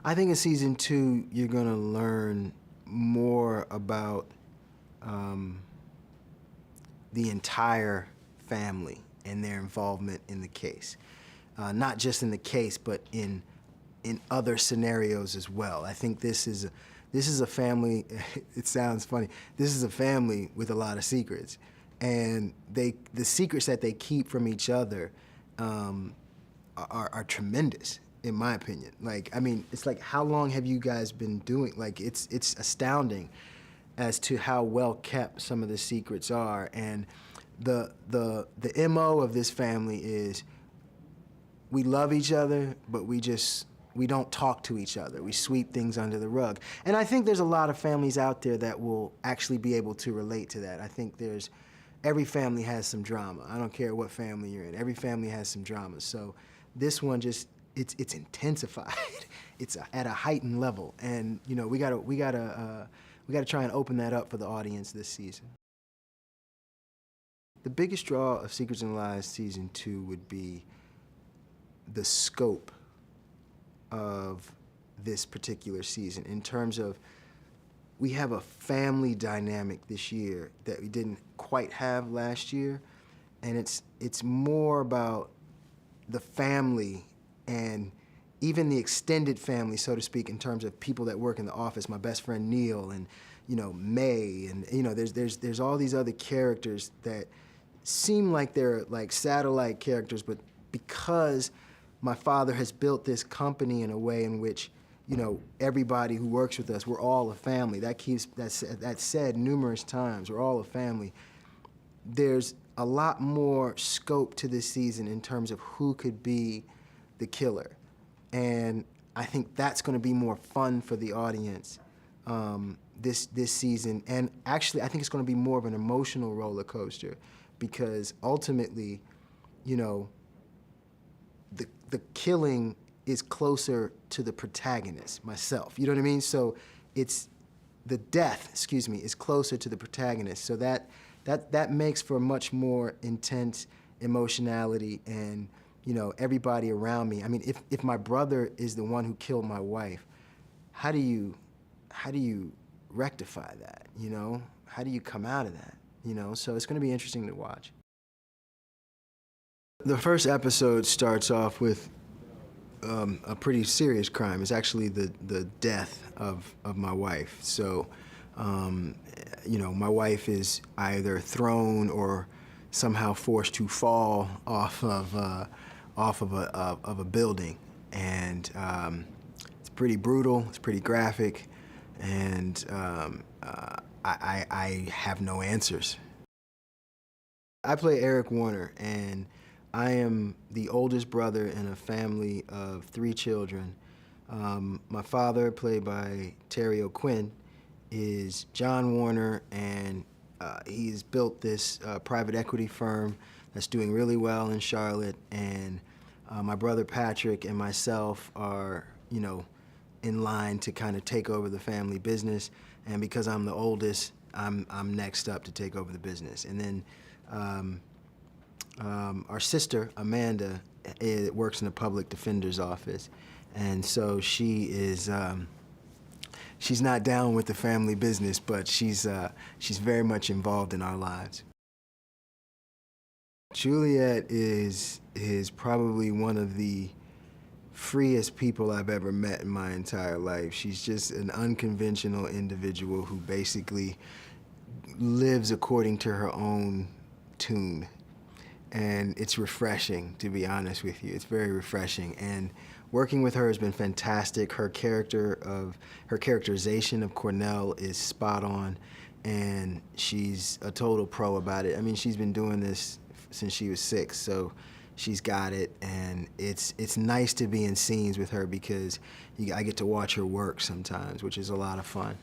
I think in season 2, you're gonna learn more about the entire family and their involvement in the case. Not just in the case, but in other scenarios as well. I think this is a family, it sounds funny, this is a family with a lot of secrets. And the secrets that they keep from each other are tremendous, in my opinion. Like, I mean, it's like, how long have you guys been doing? Like, it's astounding as to how well kept some of the secrets are. And the MO of this family is we love each other, but we don't talk to each other. We sweep things under the rug. And I think there's a lot of families out there that will actually be able to relate to that. I think every family has some drama. I don't care what family you're in. Every family has some drama. So this one it's intensified. It's at a heightened level. And you know, we gotta try and open that up for the audience this season. The biggest draw of Secrets and Lies season 2 would be the scope of this particular season in terms of we have a family dynamic this year that we didn't quite have last year, and it's more about the family and even the extended family, so to speak, in terms of people that work in the office. My best friend Neil, and you know, May, and you know, there's all these other characters that seem like they're like satellite characters, but because my father has built this company in a way in which, you know, everybody who works with us, we're all a family. That's said numerous times. We're all a family. There's a lot more scope to this season in terms of who could be the killer, and I think that's going to be more fun for the audience this season. And actually, I think it's going to be more of an emotional roller coaster because ultimately, you know, the killing is closer to the protagonist, myself. You know what I mean? So the death, excuse me, is closer to the protagonist. So that makes for a much more intense emotionality, and you know, everybody around me. I mean, if my brother is the one who killed my wife, how do you rectify that? You know, how do you come out of that? You know, so it's going to be interesting to watch. The first episode starts off with a pretty serious crime. It's actually the death of my wife. So, you know, my wife is either thrown or somehow forced to fall off of a building, and it's pretty brutal. It's pretty graphic, and I have no answers. I play Eric Warner, and I am the oldest brother in a family of 3 children. My father, played by Terry O'Quinn, is John Warner, and he's built this private equity firm that's doing really well in Charlotte. And my brother Patrick and myself are, you know, in line to kind of take over the family business. And because I'm the oldest, I'm next up to take over the business. And then our sister, Amanda, works in the public defender's office. And so she is, she's not down with the family business, but she's very much involved in our lives. Juliet is probably one of the freest people I've ever met in my entire life. She's just an unconventional individual who basically lives according to her own tune. And it's refreshing, to be honest with you. It's very refreshing. And working with her has been fantastic. Her characterization of Cornell is spot on, and she's a total pro about it. I mean, she's been doing this since she was 6, so she's got it. And it's nice to be in scenes with her because I get to watch her work sometimes, which is a lot of fun.